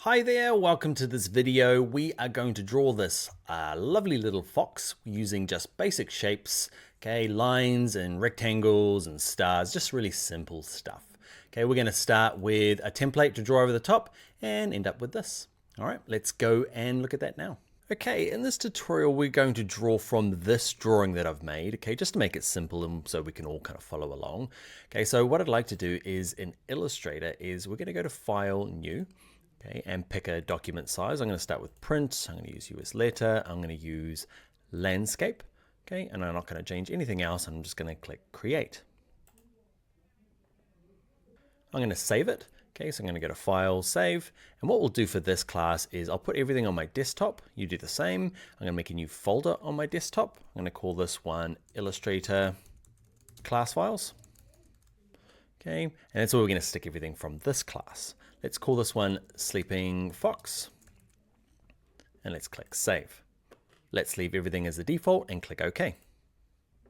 Hi there, welcome to this video. We are going to draw this lovely little fox using just basic shapes, okay, lines and rectangles and stars, just really simple stuff. Okay, we're going to start with a template to draw over the top and end up with this. All right, let's go and look at that now. Okay, in this tutorial, we're going to draw from this drawing that I've made, okay, just to make it simple and so we can all kind of follow along. Okay, so what I'd like to do is in Illustrator is we're going to go to File, New, okay, and pick a document size. I'm going to start with print. I'm going to use US letter. I'm going to use landscape. Okay, and I'm not going to change anything else. I'm just going to click create. I'm going to save it. Okay, so I'm going to go to File, Save. And what we'll do for this class is I'll put everything on my desktop. You do the same. I'm going to make a new folder on my desktop. I'm going to call this one Illustrator Class Files. Okay, and that's where we're going to stick everything from this class. Let's call this one Sleeping Fox. And let's click Save. Let's leave everything as the default and click OK.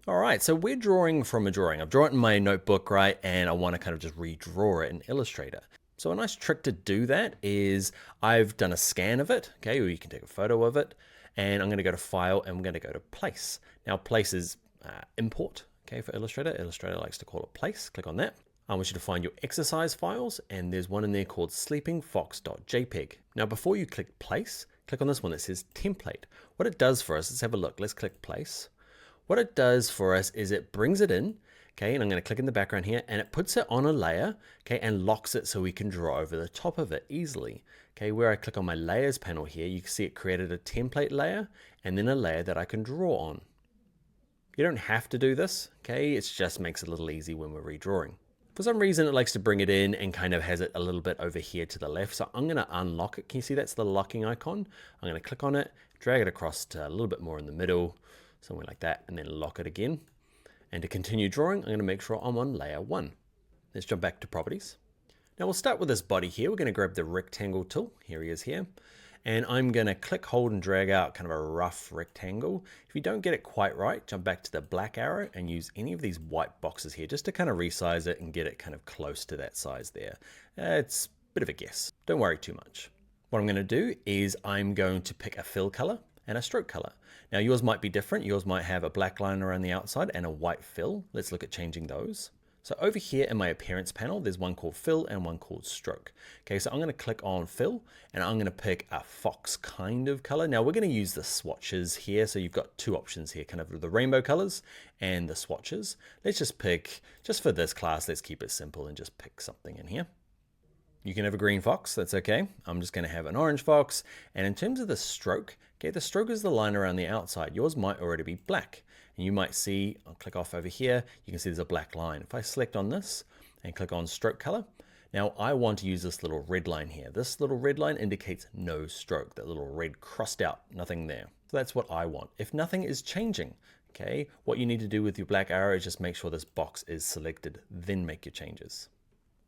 All right, so we're drawing from a drawing. I've drawn it in my notebook, right? And I want to kind of just redraw it in Illustrator. So a nice trick to do that is I've done a scan of it, okay, or you can take a photo of it. And I'm going to go to File and I'm going to go to Place. Now, Place is import, okay, for Illustrator. Illustrator likes to call it Place. Click on that. I want you to find your exercise files, and there's one in there called sleepingfox.jpg. Now, before you click place, click on this one that says template. What it does for us, let's have a look. Let's click place. What it does for us is it brings it in, okay, and I'm going to click in the background here, and it puts it on a layer, okay, and locks it so we can draw over the top of it easily. Okay, where I click on my layers panel here, you can see it created a template layer and then a layer that I can draw on. You don't have to do this, okay, it just makes it a little easy when we're redrawing. For some reason, it likes to bring it in and kind of has it a little bit over here to the left. So I'm going to unlock it. Can you see that's the locking icon? I'm going to click on it, drag it across to a little bit more in the middle, somewhere like that, and then lock it again. And to continue drawing, I'm going to make sure I'm on layer 1. Let's jump back to properties. Now we'll start with this body here. We're going to grab the rectangle tool. Here he is here. And I'm going to click, hold, and drag out kind of a rough rectangle. If you don't get it quite right, jump back to the black arrow and use any of these white boxes here just to kind of resize it and get it kind of close to that size there. It's a bit of a guess. Don't worry too much. What I'm going to do is I'm going to pick a fill color and a stroke color. Now yours might be different. Yours might have a black line around the outside and a white fill. Let's look at changing those. So over here in my appearance panel, there's one called fill and one called stroke. Okay, so I'm going to click on fill and I'm going to pick a fox kind of color. Now we're going to use the swatches here. So you've got two options here, kind of the rainbow colors and the swatches. Let's just pick, just for this class, let's keep it simple and just pick something in here. You can have a green fox, that's okay. I'm just going to have an orange fox. And in terms of the stroke, okay, the stroke is the line around the outside. Yours might already be black. And you might see, I'll click off over here, you can see there's a black line. If I select on this and click on stroke color, now I want to use this little red line here. This little red line indicates no stroke, that little red crossed out, nothing there. So that's what I want. If nothing is changing, okay, what you need to do with your black arrow is just make sure this box is selected, then make your changes.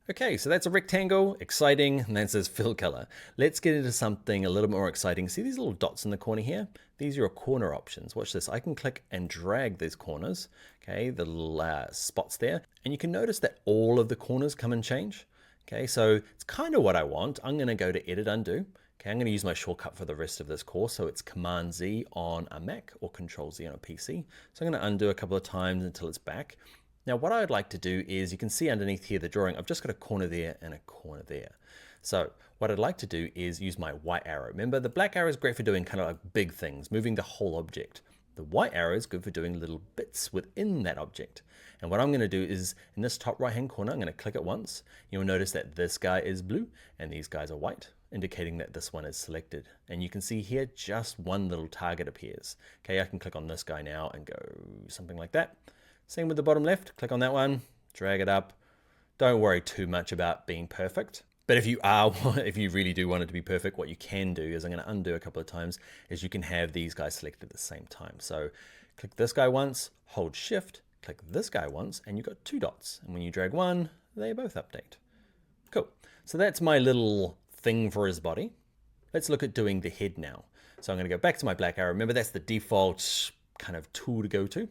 Okay, so that's a rectangle, exciting, and that says fill color. Let's get into something a little more exciting. See these little dots in the corner here? These are your corner options. Watch this. I can click and drag these corners, okay, the little spots there, and you can notice that all of the corners come and change. Okay, so it's kind of what I want. I'm going to go to Edit Undo. Okay, I'm going to use my shortcut for the rest of this course, so it's Command Z on a Mac or Control Z on a PC. So I'm going to undo a couple of times until it's back. Now what I'd like to do is, you can see underneath here the drawing, I've just got a corner there and a corner there. So what I'd like to do is use my white arrow. Remember, the black arrow is great for doing kind of like big things, moving the whole object. The white arrow is good for doing little bits within that object. And what I'm going to do is, in this top right hand corner, I'm going to click it once. You'll notice that this guy is blue and these guys are white, indicating that this one is selected. And you can see here just one little target appears. Okay, I can click on this guy now and go something like that. Same with the bottom left, click on that one, drag it up. Don't worry too much about being perfect. But if you really do want it to be perfect, what you can do is, I'm going to undo a couple of times, is you can have these guys selected at the same time. So click this guy once, hold shift, click this guy once, and you've got two dots. And when you drag one, they both update. Cool. So that's my little thing for his body. Let's look at doing the head now. So I'm going to go back to my black arrow. Remember, that's the default kind of tool to go to.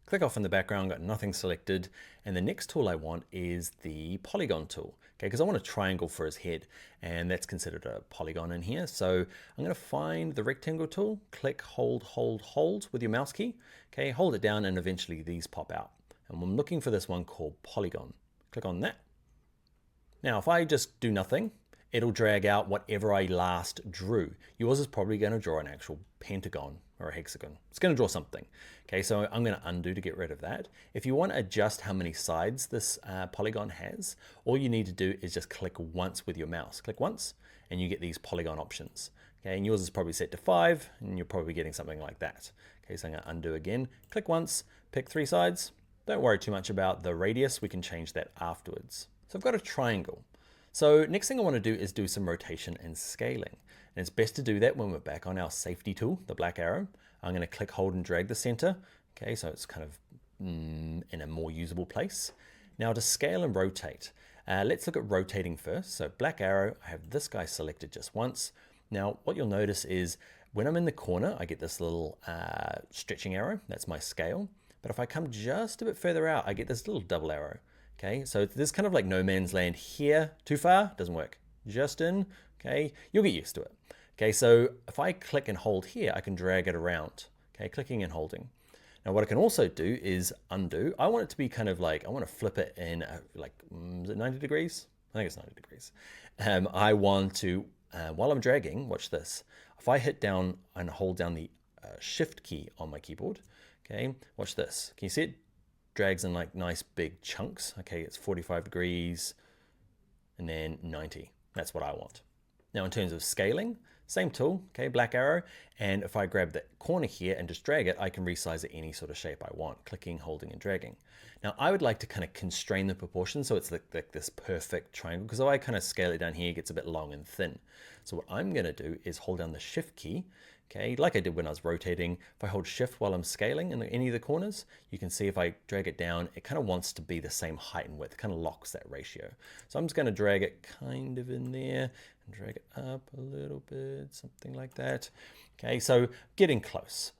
Click off in the background, got nothing selected. And the next tool I want is the polygon tool, okay? Because I want a triangle for his head, and that's considered a polygon in here. So I'm gonna find the rectangle tool, click, hold, hold, hold with your mouse key, okay? Hold it down and eventually these pop out. And I'm looking for this one called polygon. Click on that. Now, if I just do nothing, it'll drag out whatever I last drew. Yours is probably going to draw an actual pentagon or a hexagon. It's going to draw something. Okay, so I'm going to undo to get rid of that. If you want to adjust how many sides this polygon has, all you need to do is just click once with your mouse. Click once and you get these polygon options. Okay, and yours is probably set to 5 and you're probably getting something like that. Okay, so I'm going to undo again. Click once, pick 3 sides. Don't worry too much about the radius. We can change that afterwards. So I've got a triangle. So next thing I want to do is do some rotation and scaling. And it's best to do that when we're back on our safety tool, the black arrow. I'm going to click, hold, and drag the center. Okay, so it's kind of in a more usable place. Now to scale and rotate, let's look at rotating first. So black arrow, I have this guy selected just once. Now what you'll notice is when I'm in the corner, I get this little stretching arrow. That's my scale. But if I come just a bit further out, I get this little double arrow. Okay, so this kind of like no man's land here. Too far, doesn't work. Just in, okay, you'll get used to it. Okay, so if I click and hold here, I can drag it around. Okay, clicking and holding. Now what I can also do is undo. I want it to be kind of like, I want to flip it in like, is it 90 degrees? I think it's 90 degrees. I want to, while I'm dragging, watch this. If I hit down and hold down the shift key on my keyboard, okay, watch this. Can you see it? Drags in like nice big chunks. Okay, it's 45 degrees and then 90. That's what I want. Now in terms of scaling, same tool, okay, black arrow. And if I grab the corner here and just drag it, I can resize it any sort of shape I want, clicking, holding, and dragging. Now I would like to kind of constrain the proportions so it's like this perfect triangle, because if I kind of scale it down here, it gets a bit long and thin. So what I'm gonna do is hold down the shift key, okay, like I did when I was rotating. If I hold shift while I'm scaling in any of the corners, you can see if I drag it down, it kind of wants to be the same height and width, it kind of locks that ratio. So I'm just gonna drag it kind of in there and drag it up a little bit, something like that. Okay, so getting close.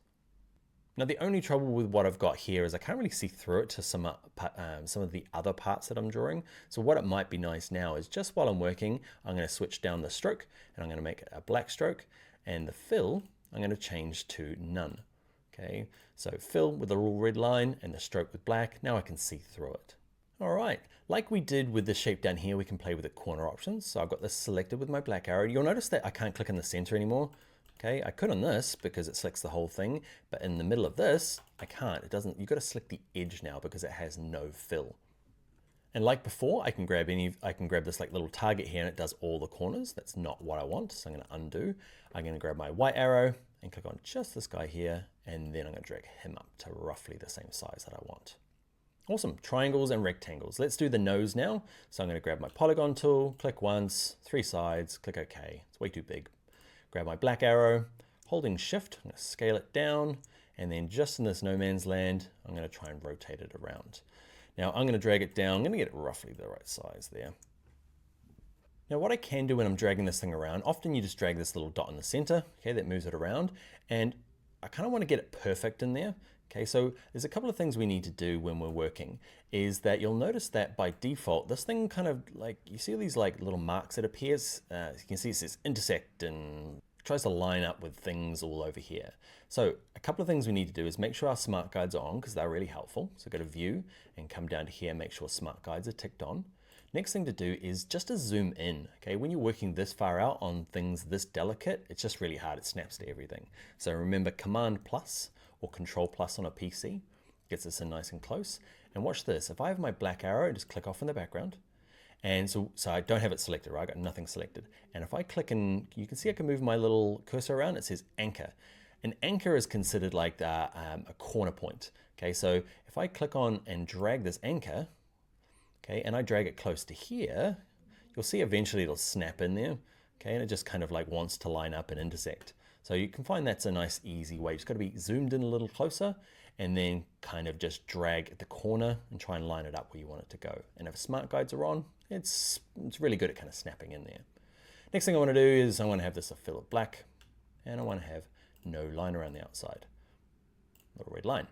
Now the only trouble with what I've got here is I can't really see through it to some of the other parts that I'm drawing. So what it might be nice now is just while I'm working, I'm going to switch down the stroke and I'm going to make it a black stroke, and the fill I'm going to change to none. Okay, so fill with a little red line and the stroke with black. Now I can see through it. All right, like we did with the shape down here, we can play with the corner options. So I've got this selected with my black arrow. You'll notice that I can't click in the center anymore. Okay, I could on this because it selects the whole thing, but in the middle of this, I can't. It doesn't. You've got to select the edge now because it has no fill. And like before, I can grab this like little target here and it does all the corners. That's not what I want, so I'm going to undo. I'm going to grab my white arrow and click on just this guy here, and then I'm going to drag him up to roughly the same size that I want. Awesome, triangles and rectangles. Let's do the nose now. So I'm going to grab my polygon tool, click once, 3 sides, click OK. It's way too big. Grab my black arrow, holding shift, I'm going to scale it down, and then just in this no man's land, I'm going to try and rotate it around. Now I'm going to drag it down, I'm going to get it roughly the right size there. Now what I can do when I'm dragging this thing around, often you just drag this little dot in the center, okay, that moves it around, and I kind of want to get it perfect in there. Okay, so there's a couple of things we need to do when we're working, is that you'll notice that by default, this thing kind of like, you see these like little marks that appears, you can see it says intersect and tries to line up with things all over here. So a couple of things we need to do is make sure our smart guides are on because they're really helpful. So go to view and come down to here, make sure smart guides are ticked on. Next thing to do is just to zoom in. Okay, when you're working this far out on things this delicate, it's just really hard. It snaps to everything. So remember Command plus or Control plus on a PC gets us in nice and close. And watch this. If I have my black arrow, just click off in the background. And so I don't have it selected, right? I got nothing selected. And if I click and you can see I can move my little cursor around, it says anchor. An anchor is considered like a corner point. Okay, so if I click on and drag this anchor, okay, and I drag it close to here, you'll see eventually it'll snap in there. Okay, and it just kind of like wants to line up and intersect. So you can find that's a nice easy way. Just got to be zoomed in a little closer and then kind of just drag at the corner and try and line it up where you want it to go. And if smart guides are on, it's really good at kind of snapping in there. Next thing I want to do is I want to have this a fill of black, and I want to have no line around the outside. Little red line.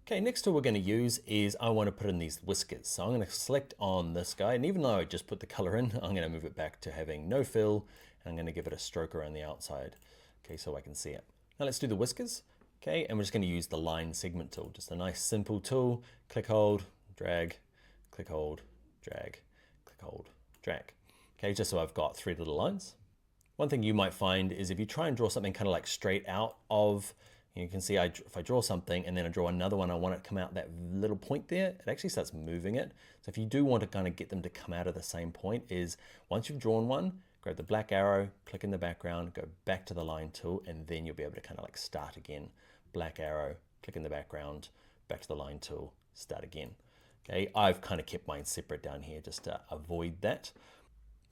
Okay, next tool we're going to use is I want to put in these whiskers. So I'm going to select on this guy, and even though I just put the color in, I'm going to move it back to having no fill, and I'm going to give it a stroke around the outside, okay, so I can see it. Now let's do the whiskers, okay, and we're just going to use the line segment tool, just a nice simple tool. Click, hold, drag, click, hold, drag, click, hold, drag. Okay, just so I've got 3 little lines. One thing you might find is if you try and draw something kind of like straight out of, you can see if I draw something and then I draw another one, I want it to come out that little point there, it actually starts moving it. So if you do want to kind of get them to come out of the same point, is once you've drawn one, grab the black arrow, click in the background, go back to the line tool, and then you'll be able to kind of like start again. Black arrow, click in the background, back to the line tool, start again. Okay, I've kind of kept mine separate down here just to avoid that.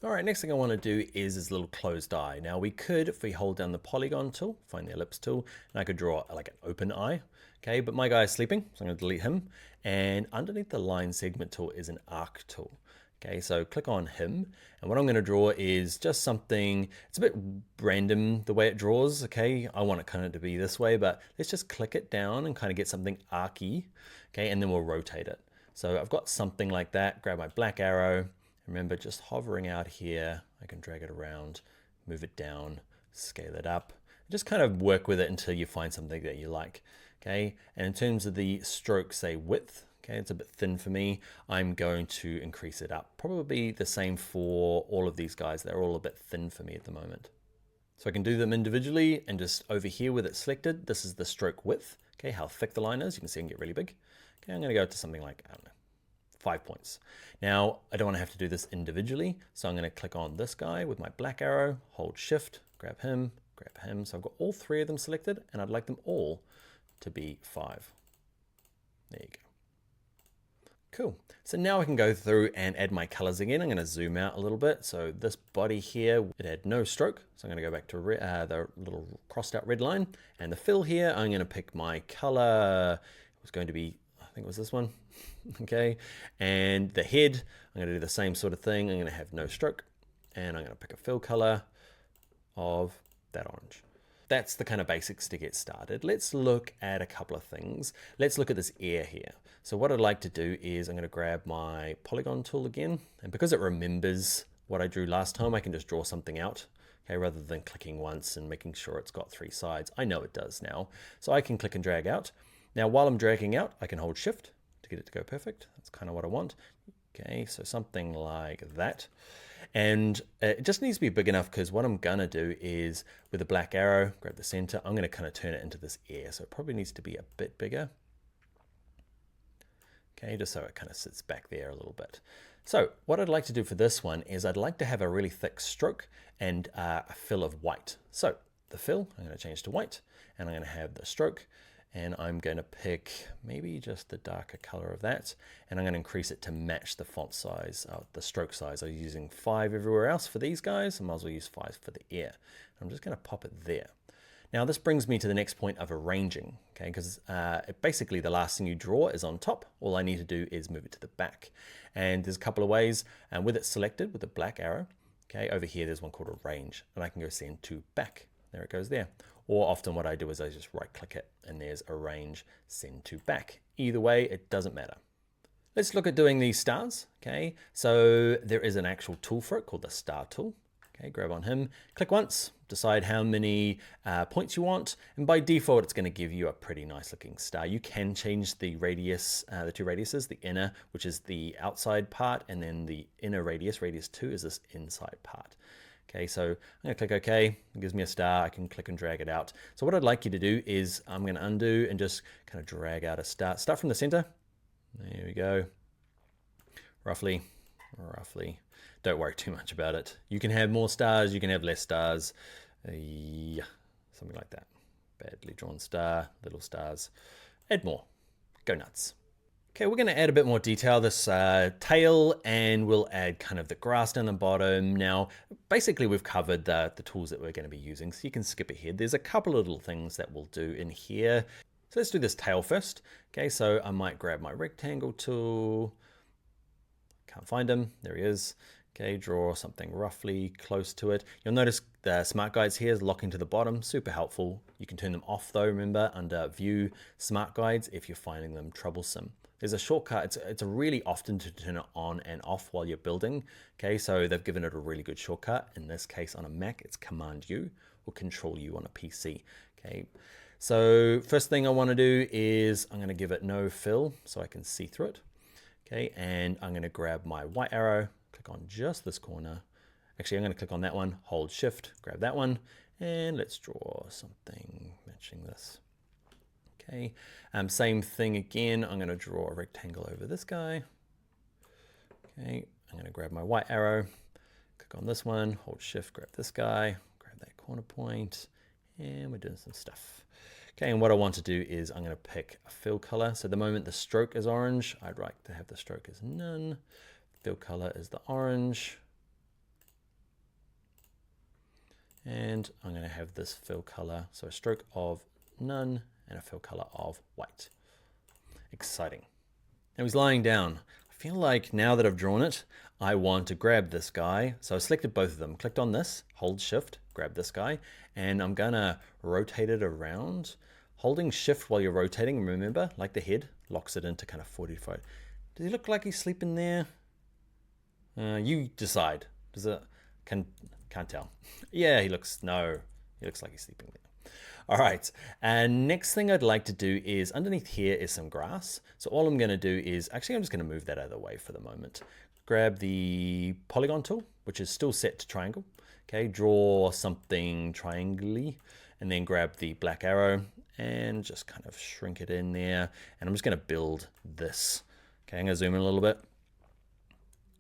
All right, next thing I want to do is this little closed eye. Now we could, if we hold down the polygon tool, find the ellipse tool, and I could draw like an open eye, okay? But my guy is sleeping, so I'm going to delete him. And underneath the line segment tool is an arc tool. Okay, so click on him, and what I'm going to draw is just something, it's a bit random the way it draws, okay? I want it kind of to be this way, but let's just click it down and kind of get something archy, okay? And then we'll rotate it. So I've got something like that, grab my black arrow. Remember, just hovering out here, I can drag it around, move it down, scale it up, just kind of work with it until you find something that you like, okay? And in terms of the stroke, say width, okay, it's a bit thin for me, I'm going to increase it up. Probably the same for all of these guys, they're all a bit thin for me at the moment. So I can do them individually, and just over here with it selected, this is the stroke width, okay, how thick the line is, you can see I can get really big. Okay, I'm gonna go to something like, I don't know, 5 points. Now, I don't want to have to do this individually, so I'm going to click on this guy with my black arrow, hold shift, grab him. So I've got all 3 of them selected, and I'd like them all to be 5. There you go. Cool. So now I can go through and add my colors again. I'm going to zoom out a little bit. So this body here, it had no stroke. So I'm going to go back to the little crossed out red line. And the fill here, I'm going to pick my color. It was going to be, I think it was this one. Okay, and the head, I'm going to do the same sort of thing. I'm going to have no stroke, and I'm going to pick a fill color of that orange. That's the kind of basics to get started. Let's look at a couple of things. Let's look at this ear here. So what I'd like to do is I'm going to grab my polygon tool again, and because it remembers what I drew last time, I can just draw something out. Okay, rather than clicking once and making sure it's got 3 sides. I know it does now. So I can click and drag out. Now, while I'm dragging out, I can hold shift to get it to go perfect. That's kind of what I want. Okay, so something like that. And it just needs to be big enough, because what I'm gonna do is with the black arrow, grab the center, I'm gonna kind of turn it into this ear. So it probably needs to be a bit bigger. Okay, just so it kind of sits back there a little bit. So what I'd like to do for this one is I'd like to have a really thick stroke and a fill of white. So the fill, I'm gonna change to white, and I'm gonna have the stroke, and I'm going to pick maybe just the darker color of that, and I'm going to increase it to match the font size, the stroke size. I'm using 5 everywhere else for these guys. I might as well use 5 for the ear. I'm just going to pop it there. Now this brings me to the next point of arranging, okay, because basically the last thing you draw is on top. All I need to do is move it to the back. And there's a couple of ways, and with it selected with the black arrow, okay, over here there's one called arrange, and I can go send to back. There it goes there. Or often what I do is I just right click it, and there's arrange, send to back. Either way, it doesn't matter. Let's look at doing these stars, okay? So there is an actual tool for it called the star tool. Okay, grab on him, click once, decide how many points you want, and by default it's going to give you a pretty nice looking star. You can change the radius, the 2 radiuses, the inner, which is the outside part, and then the inner radius, radius 2, is this inside part. Okay, so I'm going to click OK. It gives me a star. I can click and drag it out. So what I'd like you to do is I'm going to undo and just kind of drag out a star. Start from the center. There we go. Roughly. Don't worry too much about it. You can have more stars. You can have less stars. Yeah, something like that. Badly drawn star, little stars. Add more. Go nuts. Okay, we're going to add a bit more detail, this tail, and we'll add kind of the grass down the bottom. Now, basically we've covered the tools that we're going to be using, so you can skip ahead. There's a couple of little things that we'll do in here. So let's do this tail first. Okay, so I might grab my rectangle tool. Can't find him. There he is. Okay, draw something roughly close to it. You'll notice the smart guides here is locking to the bottom, super helpful. You can turn them off though, remember, under View, Smart Guides, if you're finding them troublesome. There's a shortcut, it's a really often to turn it on and off while you're building. Okay, so they've given it a really good shortcut. In this case on a Mac, it's Command U or Control U on a PC. Okay, so first thing I want to do is I'm going to give it no fill so I can see through it. Okay, and I'm going to grab my white arrow, click on just this corner. Actually, I'm going to click on that one, hold shift, grab that one, and let's draw something matching this. Okay, same thing again. I'm going to draw a rectangle over this guy. Okay, I'm going to grab my white arrow, click on this one, hold shift, grab this guy, grab that corner point, and we're doing some stuff. Okay, and what I want to do is I'm going to pick a fill color. So at the moment the stroke is orange. I'd like to have the stroke as none. Fill color is the orange. And I'm going to have this fill color, so a stroke of none and a fill color of white. Exciting. Now he's lying down. I feel like now that I've drawn it, I want to grab this guy. So I selected both of them, clicked on this, hold shift, grab this guy, and I'm gonna rotate it around. Holding shift while you're rotating, remember, like the head, locks it into kind of 45. Does he look like he's sleeping there? You decide. Does it, can't tell. Yeah, he looks like he's sleeping there. All right, and next thing I'd like to do is underneath here is some grass. So all I'm gonna do is, actually I'm just gonna move that out of the way for the moment. Grab the polygon tool, which is still set to triangle. Okay, draw something triangly, and then grab the black arrow and just kind of shrink it in there. And I'm just gonna build this. Okay, I'm gonna zoom in a little bit.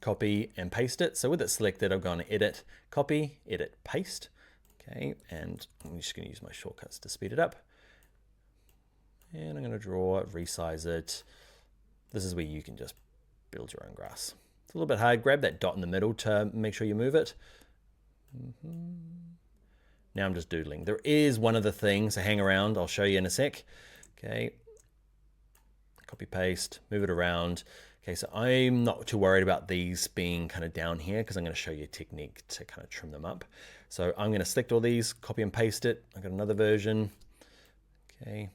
Copy and paste it. So with it selected, I'm going to edit, copy, edit, paste. Okay, and I'm just going to use my shortcuts to speed it up. And I'm going to draw it, resize it. This is where you can just build your own grass. It's a little bit hard. Grab that dot in the middle to make sure you move it. Now I'm just doodling. There is one other thing, so hang around. I'll show you in a sec. Okay, copy, paste, move it around. Okay, so I'm not too worried about these being kind of down here because I'm going to show you a technique to kind of trim them up. So I'm going to select all these, copy and paste it. I've got another version. Okay,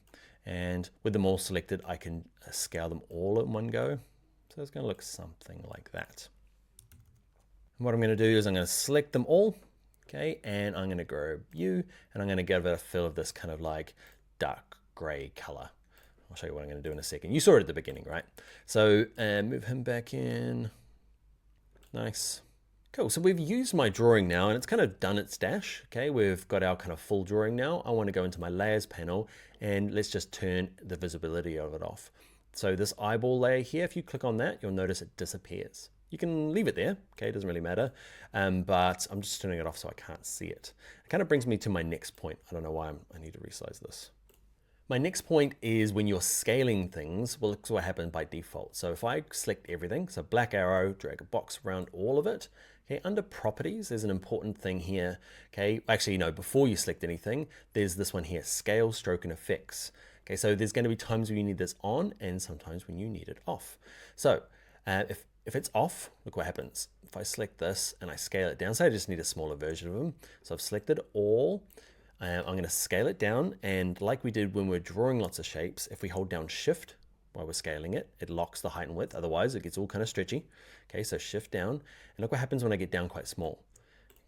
and with them all selected, I can scale them all in one go. So it's going to look something like that. And what I'm going to do is I'm going to select them all. Okay, and I'm going to grab you, and I'm going to give it a fill of this kind of like dark gray color. I'll show you what I'm going to do in a second. You saw it at the beginning, right? So move him back in. Nice. Cool. So we've used my drawing now, and it's kind of done its dash. Okay, we've got our kind of full drawing now. I want to go into my layers panel, and let's just turn the visibility of it off. So this eyeball layer here, if you click on that, you'll notice it disappears. You can leave it there, okay, it doesn't really matter, but I'm just turning it off so I can't see it. It kind of brings me to my next point. I don't know why I need to resize this. My next point is when you're scaling things, well, it's what happened by default. So if I select everything, so black arrow, drag a box around all of it, okay, under properties, there's an important thing here, okay? Actually, no, before you select anything, there's this one here, scale, stroke, and effects. Okay, so there's gonna be times when you need this on and sometimes when you need it off. So if it's off, look what happens. If I select this and I scale it down, so I just need a smaller version of them. So I've selected all. I'm going to scale it down, and like we did when we're drawing lots of shapes, if we hold down shift while we're scaling it, it locks the height and width, otherwise it gets all kind of stretchy. Okay, so shift down, and look what happens when I get down quite small.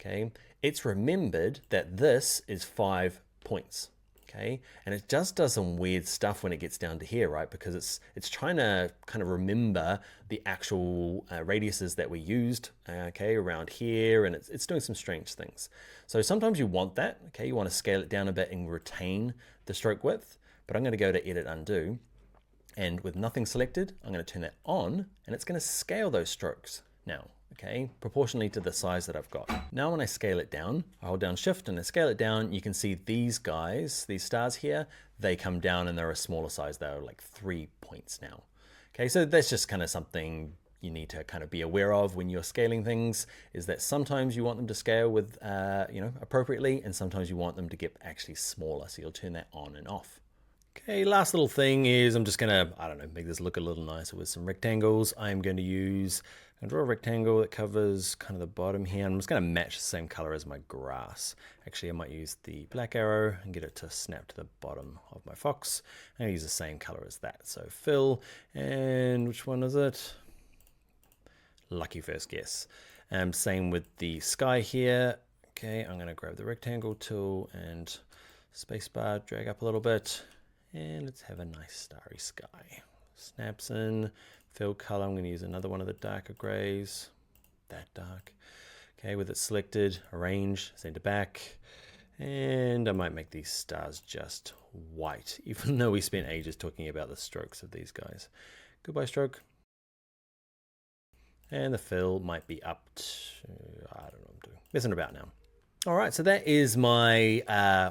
Okay, it's remembered that this is 5 points. Okay, and it just does some weird stuff when it gets down to here, right? Because it's trying to kind of remember the actual radiuses that we used, okay, around here, and it's doing some strange things. So sometimes you want that, okay, you want to scale it down a bit and retain the stroke width, but I'm going to go to Edit Undo, and with nothing selected, I'm going to turn that on, and it's going to scale those strokes now. Okay, proportionally to the size that I've got. Now when I scale it down, I hold down shift and I scale it down, you can see these guys, these stars here, they come down and they're a smaller size. They're like 3 points now. Okay, so that's just kind of something you need to kind of be aware of when you're scaling things, is that sometimes you want them to scale with, appropriately, and sometimes you want them to get actually smaller. So you'll turn that on and off. Okay, last little thing is I'm just gonna, I don't know, make this look a little nicer with some rectangles. I'm going to use I'm going to draw a rectangle that covers kind of the bottom here. I'm just going to match the same color as my grass. Actually, I might use the black arrow and get it to snap to the bottom of my fox. I'm going to use the same color as that. So fill, and which one is it? Lucky first guess. Same with the sky here. Okay, I'm going to grab the rectangle tool and spacebar, drag up a little bit, and let's have a nice starry sky. Snaps in, fill color. I'm going to use another one of the darker grays, that dark. Okay, with it selected, arrange, send it back, and I might make these stars just white, even though we spent ages talking about the strokes of these guys. Goodbye stroke. And the fill might be up to, I don't know what I'm doing. Messing about now. All right, so that is my,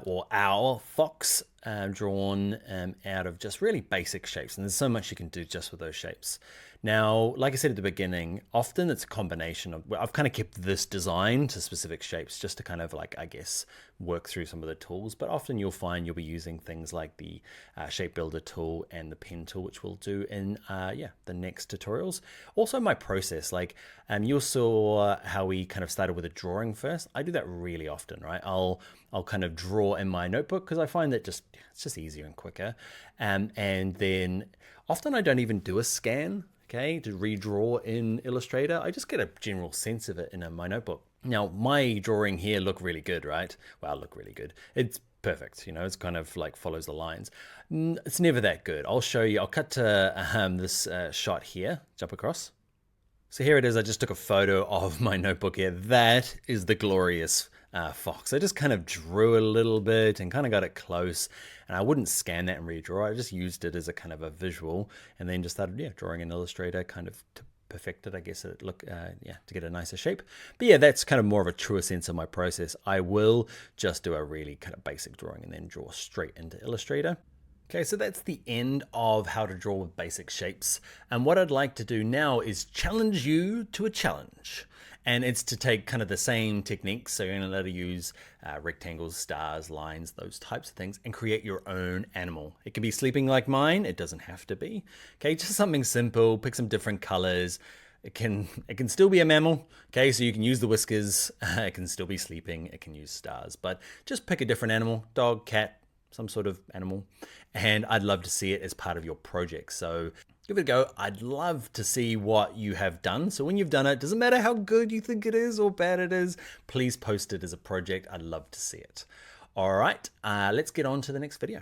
or our fox drawn out of just really basic shapes. And there's so much you can do just with those shapes. Now, like I said at the beginning, often it's a combination of, I've kind of kept this design to specific shapes just to kind of like, I guess, work through some of the tools. But often you'll find you'll be using things like the shape builder tool and the pen tool, which we'll do in the next tutorials. Also my process, like you saw how we kind of started with a drawing first. I do that really often, right? I'll kind of draw in my notebook because I find that it's just easier and quicker. And then often I don't even do a scan, okay, to redraw in Illustrator. I just get a general sense of it in my notebook. Now, my drawing here look really good, right? Well, look really good. It's perfect, you know, it's kind of like follows the lines. It's never that good. I'll show you, I'll cut to this shot here, jump across. So here it is, I just took a photo of my notebook here. That is the glorious fox. I just kind of drew it a little bit and kind of got it close, and I wouldn't scan that and redraw. I just used it as a kind of a visual, and then just started drawing in Illustrator kind of to perfect it, I guess, it look to get a nicer shape. But yeah, that's kind of more of a truer sense of my process. I will just do a really kind of basic drawing and then draw straight into Illustrator. Okay, so that's the end of how to draw with basic shapes. And what I'd like to do now is challenge you to a challenge. And it's to take kind of the same techniques. So you're going to let you use rectangles, stars, lines, those types of things, and create your own animal. It can be sleeping like mine. It doesn't have to be. Okay, just something simple. Pick some different colors. It can still be a mammal. Okay, so you can use the whiskers. It can still be sleeping. It can use stars. But just pick a different animal, dog, cat, some sort of animal, and I'd love to see it as part of your project. So give it a go. I'd love to see what you have done. So when you've done it, doesn't matter how good you think it is or bad it is, please post it as a project. I'd love to see it. All right, let's get on to the next video.